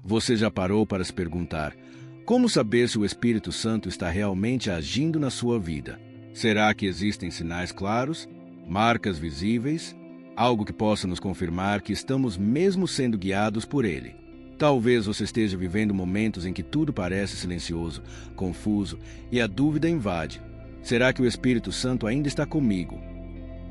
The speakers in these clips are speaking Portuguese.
Você já parou para se perguntar: como saber se o Espírito Santo está realmente agindo na sua vida? Será que existem sinais claros, marcas visíveis, algo que possa nos confirmar que estamos mesmo sendo guiados por Ele? Talvez você esteja vivendo momentos em que tudo parece silencioso, confuso e a dúvida invade. Será que o Espírito Santo ainda está comigo?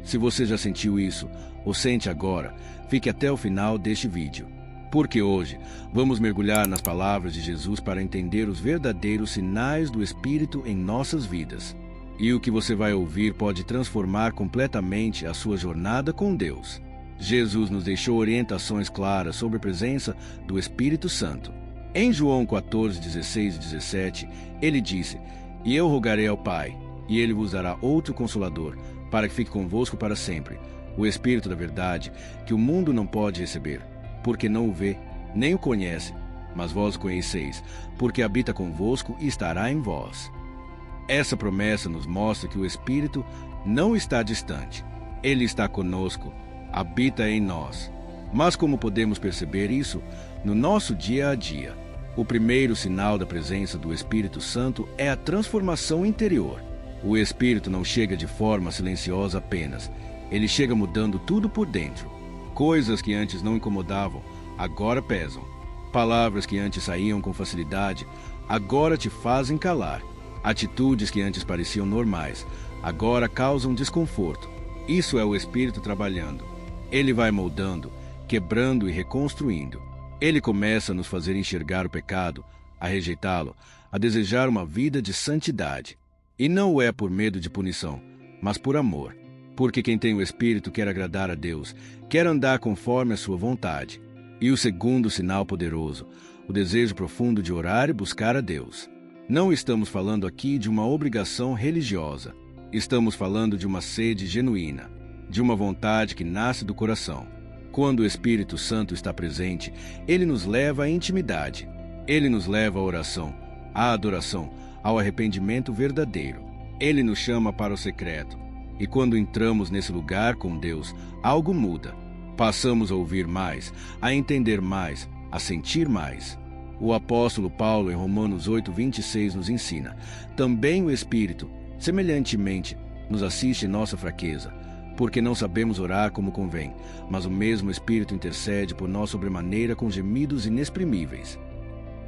Se você já sentiu isso, ou sente agora, fique até o final deste vídeo. Porque hoje vamos mergulhar nas palavras de Jesus para entender os verdadeiros sinais do Espírito em nossas vidas. E o que você vai ouvir pode transformar completamente a sua jornada com Deus. Jesus nos deixou orientações claras sobre a presença do Espírito Santo. Em João 14, 16 e 17, ele disse: "E eu rogarei ao Pai, e ele vos dará outro Consolador, para que fique convosco para sempre, o Espírito da verdade, que o mundo não pode receber, porque não o vê, nem o conhece, mas vós o conheceis, porque habita convosco e estará em vós." Essa promessa nos mostra que o Espírito não está distante. Ele está conosco, habita em nós. Mas como podemos perceber isso no nosso dia a dia? O primeiro sinal da presença do Espírito Santo é a transformação interior. O Espírito não chega de forma silenciosa apenas. Ele chega mudando tudo por dentro. Coisas que antes não incomodavam, agora pesam. Palavras que antes saíam com facilidade, agora te fazem calar. Atitudes que antes pareciam normais, agora causam desconforto. Isso é o Espírito trabalhando. Ele vai moldando, quebrando e reconstruindo. Ele começa a nos fazer enxergar o pecado, a rejeitá-lo, a desejar uma vida de santidade. E não é por medo de punição, mas por amor. Porque quem tem o Espírito quer agradar a Deus, quer andar conforme a sua vontade. E o segundo sinal poderoso, o desejo profundo de orar e buscar a Deus. Não estamos falando aqui de uma obrigação religiosa. Estamos falando de uma sede genuína, de uma vontade que nasce do coração. Quando o Espírito Santo está presente, ele nos leva à intimidade. Ele nos leva à oração, à adoração, ao arrependimento verdadeiro. Ele nos chama para o secreto. E quando entramos nesse lugar com Deus, algo muda. Passamos a ouvir mais, a entender mais, a sentir mais. O apóstolo Paulo, em Romanos 8:26, nos ensina: também o Espírito, semelhantemente, nos assiste em nossa fraqueza, porque não sabemos orar como convém, mas o mesmo Espírito intercede por nós sobremaneira com gemidos inexprimíveis.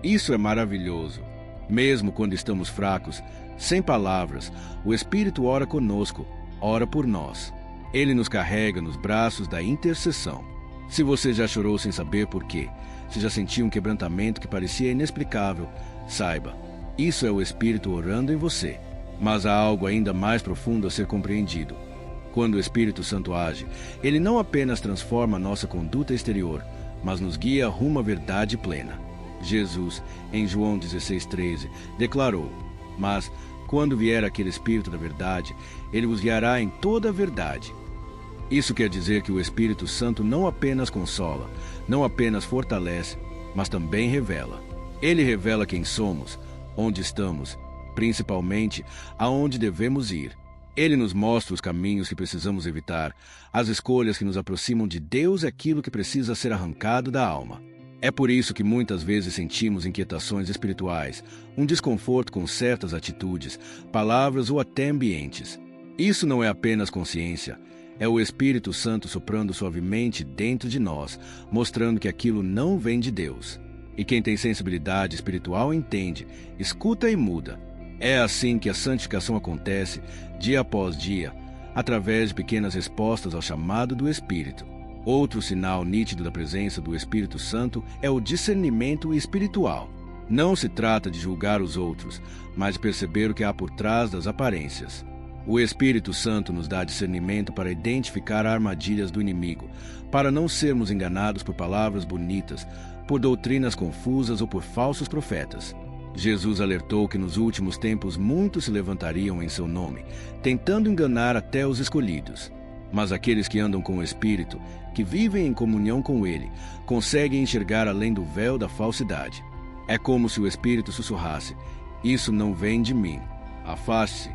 Isso é maravilhoso. Mesmo quando estamos fracos, sem palavras, o Espírito ora conosco, ora por nós. Ele nos carrega nos braços da intercessão. Se você já chorou sem saber por quê, se já sentiu um quebrantamento que parecia inexplicável, saiba, isso é o Espírito orando em você. Mas há algo ainda mais profundo a ser compreendido. Quando o Espírito Santo age, ele não apenas transforma nossa conduta exterior, mas nos guia rumo à verdade plena. Jesus, em João 16:13, declarou: "Mas, quando vier aquele Espírito da verdade, ele vos guiará em toda a verdade." Isso quer dizer que o Espírito Santo não apenas consola, não apenas fortalece, mas também revela. Ele revela quem somos, onde estamos, principalmente aonde devemos ir. Ele nos mostra os caminhos que precisamos evitar, as escolhas que nos aproximam de Deus e aquilo que precisa ser arrancado da alma. É por isso que muitas vezes sentimos inquietações espirituais, um desconforto com certas atitudes, palavras ou até ambientes. Isso não é apenas consciência, é o Espírito Santo soprando suavemente dentro de nós, mostrando que aquilo não vem de Deus. E quem tem sensibilidade espiritual entende, escuta e muda. É assim que a santificação acontece, dia após dia, através de pequenas respostas ao chamado do Espírito. Outro sinal nítido da presença do Espírito Santo é o discernimento espiritual. Não se trata de julgar os outros, mas de perceber o que há por trás das aparências. O Espírito Santo nos dá discernimento para identificar armadilhas do inimigo, para não sermos enganados por palavras bonitas, por doutrinas confusas ou por falsos profetas. Jesus alertou que nos últimos tempos muitos se levantariam em seu nome, tentando enganar até os escolhidos. Mas aqueles que andam com o Espírito, que vivem em comunhão com Ele, conseguem enxergar além do véu da falsidade. É como se o Espírito sussurrasse: "Isso não vem de mim, afaste-se."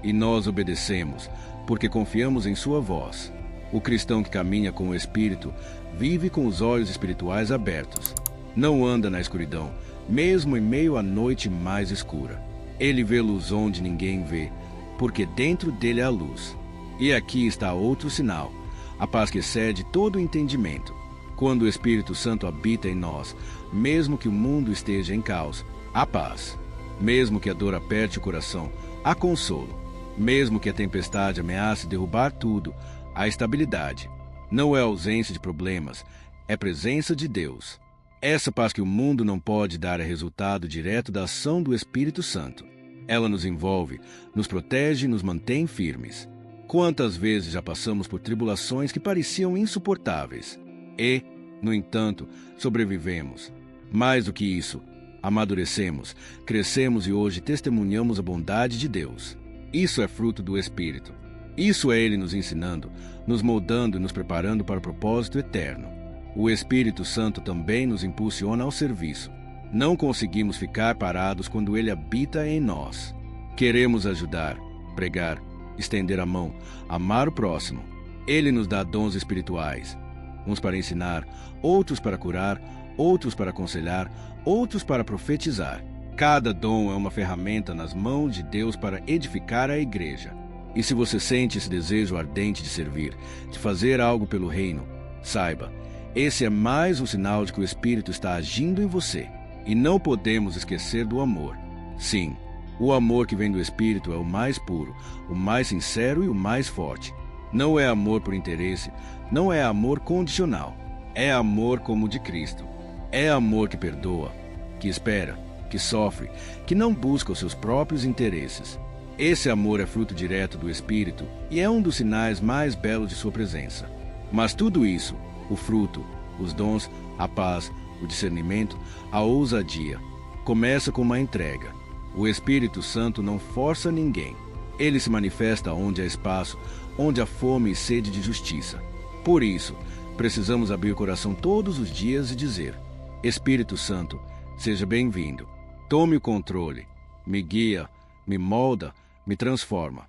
E nós obedecemos, porque confiamos em sua voz. O cristão que caminha com o Espírito vive com os olhos espirituais abertos. Não anda na escuridão, mesmo em meio à noite mais escura. Ele vê luz onde ninguém vê, porque dentro dele há luz. E aqui está outro sinal, a paz que excede todo o entendimento. Quando o Espírito Santo habita em nós, mesmo que o mundo esteja em caos, há paz. Mesmo que a dor aperte o coração, há consolo. Mesmo que a tempestade ameace derrubar tudo, há estabilidade. Não é ausência de problemas, é presença de Deus. Essa paz que o mundo não pode dar é resultado direto da ação do Espírito Santo. Ela nos envolve, nos protege e nos mantém firmes. Quantas vezes já passamos por tribulações que pareciam insuportáveis e, no entanto, sobrevivemos. Mais do que isso, amadurecemos, crescemos e hoje testemunhamos a bondade de Deus. Isso é fruto do Espírito. Isso é Ele nos ensinando, nos moldando e nos preparando para o propósito eterno. O Espírito Santo também nos impulsiona ao serviço. Não conseguimos ficar parados quando Ele habita em nós. Queremos ajudar, pregar, estender a mão, amar o próximo. Ele nos dá dons espirituais, uns para ensinar, outros para curar, outros para aconselhar, outros para profetizar. Cada dom é uma ferramenta nas mãos de Deus para edificar a igreja. E se você sente esse desejo ardente de servir, de fazer algo pelo reino, saiba, esse é mais um sinal de que o Espírito está agindo em você. E não podemos esquecer do amor. Sim, o amor que vem do Espírito é o mais puro, o mais sincero e o mais forte. Não é amor por interesse, não é amor condicional. É amor como o de Cristo. É amor que perdoa, que espera, que sofre, que não busca os seus próprios interesses. Esse amor é fruto direto do Espírito e é um dos sinais mais belos de sua presença. Mas tudo isso, o fruto, os dons, a paz, o discernimento, a ousadia, começa com uma entrega. O Espírito Santo não força ninguém. Ele se manifesta onde há espaço, onde há fome e sede de justiça. Por isso, precisamos abrir o coração todos os dias e dizer: Espírito Santo, seja bem-vindo. Tome o controle, me guia, me molda, me transforma.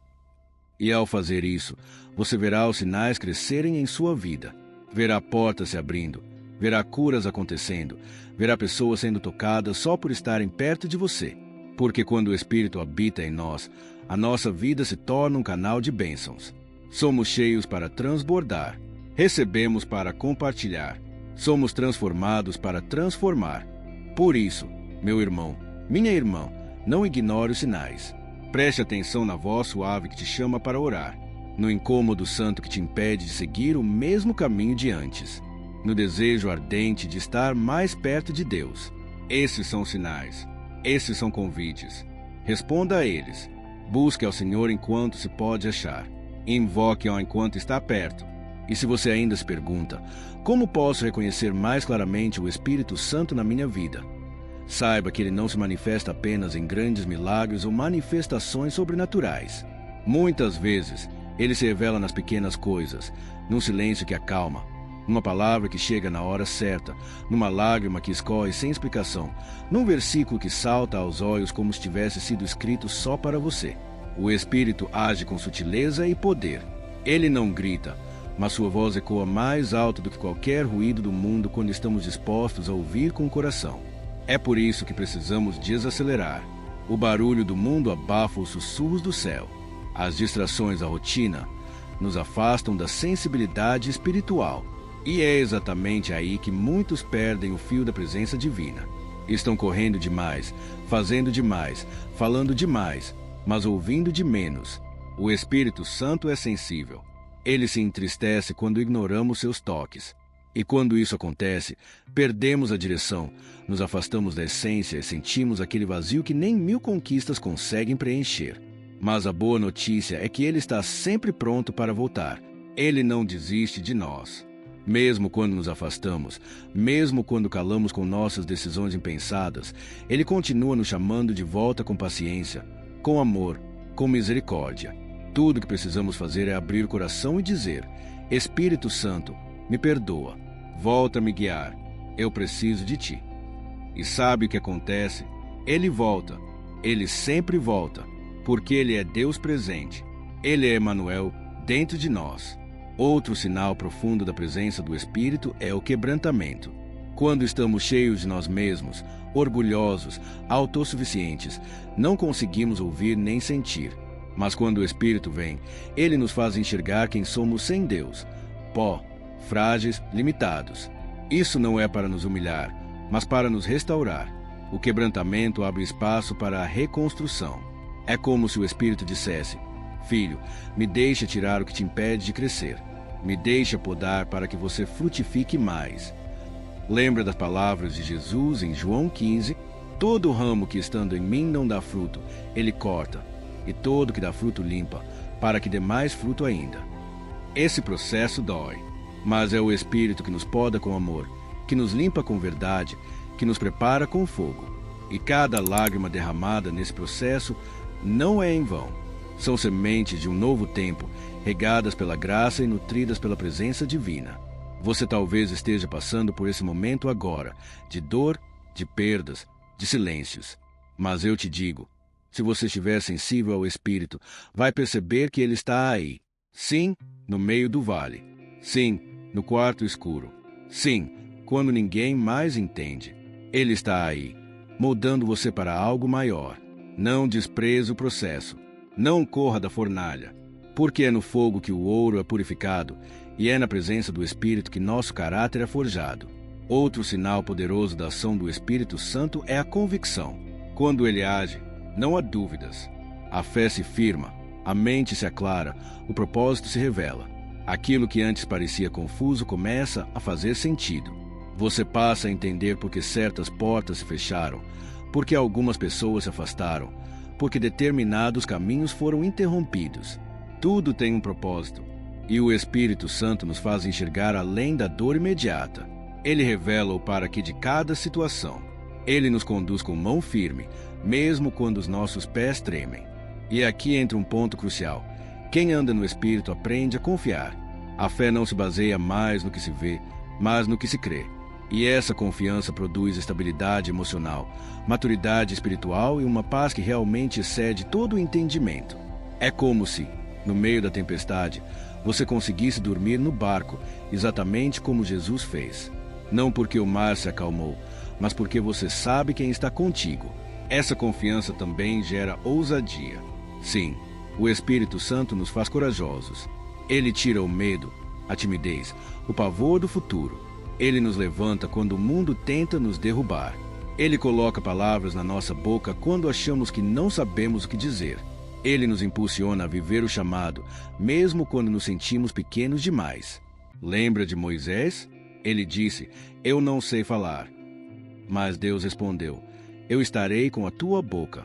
E ao fazer isso, você verá os sinais crescerem em sua vida. Verá portas se abrindo, verá curas acontecendo, verá pessoas sendo tocadas só por estarem perto de você. Porque quando o Espírito habita em nós, a nossa vida se torna um canal de bênçãos. Somos cheios para transbordar, recebemos para compartilhar, somos transformados para transformar. Por isso, meu irmão, minha irmã, não ignore os sinais. Preste atenção na voz suave que te chama para orar, no incômodo santo que te impede de seguir o mesmo caminho de antes, no desejo ardente de estar mais perto de Deus. Esses são os sinais, esses são convites. Responda a eles. Busque ao Senhor enquanto se pode achar. Invoque-o enquanto está perto. E se você ainda se pergunta, como posso reconhecer mais claramente o Espírito Santo na minha vida? Saiba que ele não se manifesta apenas em grandes milagres ou manifestações sobrenaturais. Muitas vezes, ele se revela nas pequenas coisas, num silêncio que acalma, numa palavra que chega na hora certa, numa lágrima que escorre sem explicação, num versículo que salta aos olhos como se tivesse sido escrito só para você. O Espírito age com sutileza e poder. Ele não grita, mas sua voz ecoa mais alto do que qualquer ruído do mundo quando estamos dispostos a ouvir com o coração. É por isso que precisamos desacelerar. O barulho do mundo abafa os sussurros do céu. As distrações da rotina nos afastam da sensibilidade espiritual. E é exatamente aí que muitos perdem o fio da presença divina. Estão correndo demais, fazendo demais, falando demais, mas ouvindo de menos. O Espírito Santo é sensível. Ele se entristece quando ignoramos seus toques. E quando isso acontece, perdemos a direção, nos afastamos da essência e sentimos aquele vazio que nem 1000 conquistas conseguem preencher. Mas a boa notícia é que Ele está sempre pronto para voltar. Ele não desiste de nós. Mesmo quando nos afastamos, mesmo quando calamos com nossas decisões impensadas, Ele continua nos chamando de volta com paciência, com amor, com misericórdia. Tudo o que precisamos fazer é abrir o coração e dizer: Espírito Santo, me perdoa, volta a me guiar, eu preciso de Ti. E sabe o que acontece? Ele volta, Ele sempre volta, porque Ele é Deus presente. Ele é Emanuel dentro de nós. Outro sinal profundo da presença do Espírito é o quebrantamento. Quando estamos cheios de nós mesmos, orgulhosos, autossuficientes, não conseguimos ouvir nem sentir. Mas quando o Espírito vem, ele nos faz enxergar quem somos sem Deus. Pó, frágeis, limitados. Isso não é para nos humilhar, mas para nos restaurar. O quebrantamento abre espaço para a reconstrução. É como se o Espírito dissesse: Filho, me deixa tirar o que te impede de crescer. Me deixa podar para que você frutifique mais. Lembra das palavras de Jesus em João 15? Todo ramo que estando em mim não dá fruto, ele corta, e todo que dá fruto limpa, para que dê mais fruto ainda. Esse processo dói, mas é o Espírito que nos poda com amor, que nos limpa com verdade, que nos prepara com fogo. E cada lágrima derramada nesse processo não é em vão. São sementes de um novo tempo, regadas pela graça e nutridas pela presença divina. Você talvez esteja passando por esse momento agora, de dor, de perdas, de silêncios. Mas eu te digo, se você estiver sensível ao Espírito, vai perceber que ele está aí. Sim, no meio do vale. Sim, no quarto escuro. Sim, quando ninguém mais entende. Ele está aí, moldando você para algo maior. Não despreze o processo. Não corra da fornalha, porque é no fogo que o ouro é purificado e é na presença do Espírito que nosso caráter é forjado. Outro sinal poderoso da ação do Espírito Santo é a convicção. Quando ele age, não há dúvidas. A fé se firma, a mente se aclara, o propósito se revela. Aquilo que antes parecia confuso começa a fazer sentido. Você passa a entender por que certas portas se fecharam, por que algumas pessoas se afastaram, porque determinados caminhos foram interrompidos. Tudo tem um propósito, e o Espírito Santo nos faz enxergar além da dor imediata. Ele revela o para que de cada situação. Ele nos conduz com mão firme, mesmo quando os nossos pés tremem. E aqui entra um ponto crucial. Quem anda no Espírito aprende a confiar. A fé não se baseia mais no que se vê, mas no que se crê. E essa confiança produz estabilidade emocional, maturidade espiritual e uma paz que realmente excede todo o entendimento. É como se, no meio da tempestade, você conseguisse dormir no barco, exatamente como Jesus fez. Não porque o mar se acalmou, mas porque você sabe quem está contigo. Essa confiança também gera ousadia. Sim, o Espírito Santo nos faz corajosos. Ele tira o medo, a timidez, o pavor do futuro. Ele nos levanta quando o mundo tenta nos derrubar. Ele coloca palavras na nossa boca quando achamos que não sabemos o que dizer. Ele nos impulsiona a viver o chamado, mesmo quando nos sentimos pequenos demais. Lembra de Moisés? Ele disse: Eu não sei falar. Mas Deus respondeu: Eu estarei com a tua boca.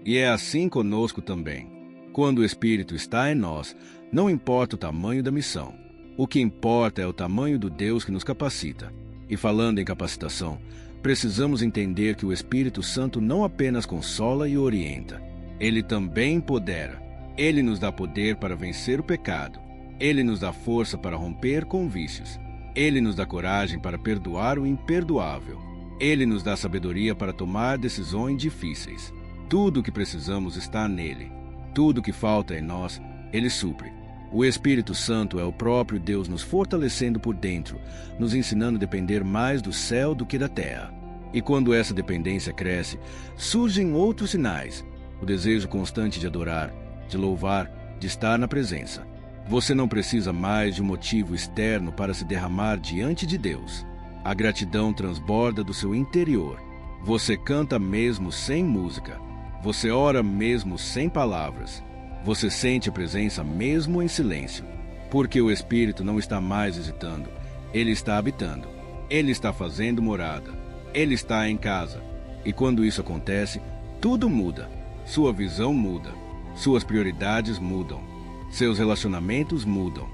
E é assim conosco também. Quando o Espírito está em nós, não importa o tamanho da missão. O que importa é o tamanho do Deus que nos capacita. E falando em capacitação, precisamos entender que o Espírito Santo não apenas consola e orienta. Ele também empodera. Ele nos dá poder para vencer o pecado. Ele nos dá força para romper com vícios. Ele nos dá coragem para perdoar o imperdoável. Ele nos dá sabedoria para tomar decisões difíceis. Tudo o que precisamos está nele. Tudo o que falta em nós, ele supre. O Espírito Santo é o próprio Deus nos fortalecendo por dentro, nos ensinando a depender mais do céu do que da terra. E quando essa dependência cresce, surgem outros sinais. O desejo constante de adorar, de louvar, de estar na presença. Você não precisa mais de um motivo externo para se derramar diante de Deus. A gratidão transborda do seu interior. Você canta mesmo sem música. Você ora mesmo sem palavras. Você sente a presença mesmo em silêncio. Porque o Espírito não está mais hesitando. Ele está habitando. Ele está fazendo morada. Ele está em casa. E quando isso acontece, tudo muda. Sua visão muda. Suas prioridades mudam. Seus relacionamentos mudam.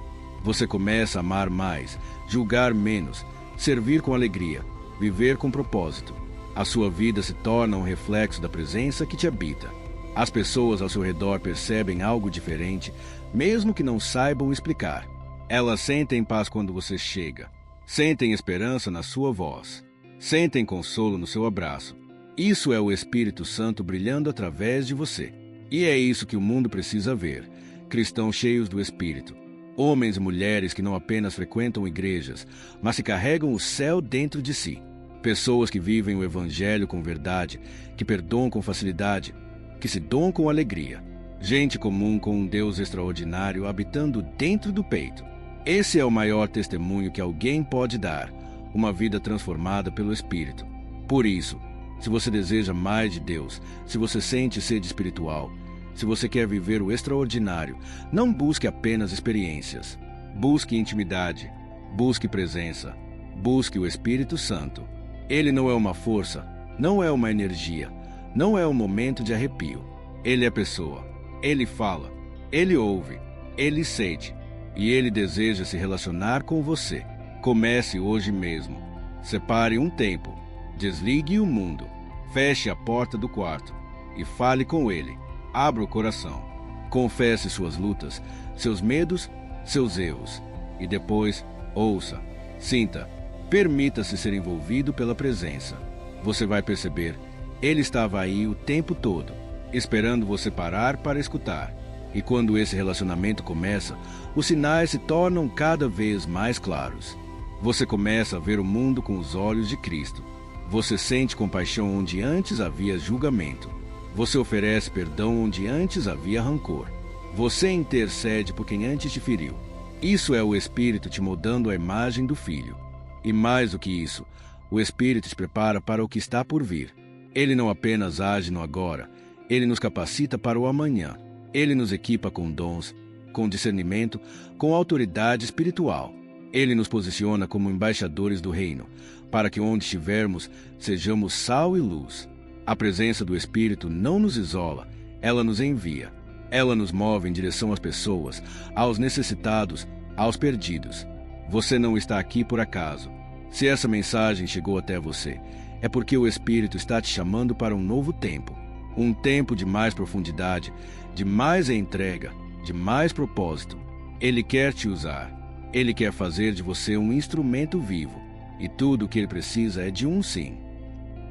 Você começa a amar mais, julgar menos, servir com alegria, viver com propósito. A sua vida se torna um reflexo da presença que te habita. As pessoas ao seu redor percebem algo diferente, mesmo que não saibam explicar. Elas sentem paz quando você chega. Sentem esperança na sua voz. Sentem consolo no seu abraço. Isso é o Espírito Santo brilhando através de você. E é isso que o mundo precisa ver. Cristãos cheios do Espírito. Homens e mulheres que não apenas frequentam igrejas, mas que carregam o céu dentro de si. Pessoas que vivem o Evangelho com verdade, que perdoam com facilidade, que se doam com alegria. Gente comum com um Deus extraordinário habitando dentro do peito. Esse é o maior testemunho que alguém pode dar, uma vida transformada pelo Espírito. Por isso, se você deseja mais de Deus, se você sente sede espiritual, se você quer viver o extraordinário, não busque apenas experiências. Busque intimidade, busque presença, busque o Espírito Santo. Ele não é uma força, não é uma energia, não é um momento de arrepio. Ele é pessoa. Ele fala, ele ouve, ele sente e ele deseja se relacionar com você. Comece hoje mesmo. Separe um tempo, desligue o mundo, feche a porta do quarto e fale com ele. Abra o coração. Confesse suas lutas, seus medos, seus erros e depois ouça, sinta, permita-se ser envolvido pela presença. Você vai perceber, ele estava aí o tempo todo, esperando você parar para escutar. E quando esse relacionamento começa, os sinais se tornam cada vez mais claros. Você começa a ver o mundo com os olhos de Cristo. Você sente compaixão onde antes havia julgamento. Você oferece perdão onde antes havia rancor. Você intercede por quem antes te feriu. Isso é o Espírito te moldando à imagem do Filho. E mais do que isso, o Espírito te prepara para o que está por vir. Ele não apenas age no agora, ele nos capacita para o amanhã. Ele nos equipa com dons, com discernimento, com autoridade espiritual. Ele nos posiciona como embaixadores do reino, para que onde estivermos, sejamos sal e luz. A presença do Espírito não nos isola, ela nos envia. Ela nos move em direção às pessoas, aos necessitados, aos perdidos. Você não está aqui por acaso. Se essa mensagem chegou até você, é porque o Espírito está te chamando para um novo tempo. Um tempo de mais profundidade, de mais entrega, de mais propósito. Ele quer te usar. Ele quer fazer de você um instrumento vivo. E tudo o que ele precisa é de um sim.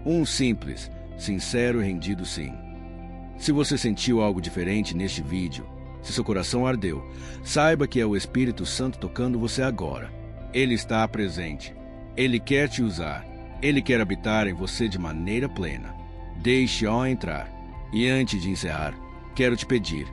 Um simples, sincero e rendido sim. Se você sentiu algo diferente neste vídeo, se seu coração ardeu, saiba que é o Espírito Santo tocando você agora. Ele está presente. Ele quer te usar. Ele quer habitar em você de maneira plena. Deixe-o entrar. E antes de encerrar, quero te pedir,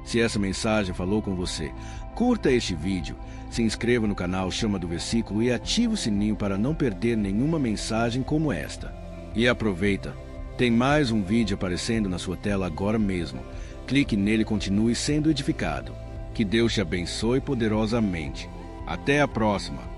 se essa mensagem falou com você, curta este vídeo, se inscreva no canal Chama do Versículo e ative o sininho para não perder nenhuma mensagem como esta. E aproveita, tem mais um vídeo aparecendo na sua tela agora mesmo. Clique nele e continue sendo edificado. Que Deus te abençoe poderosamente. Até a próxima!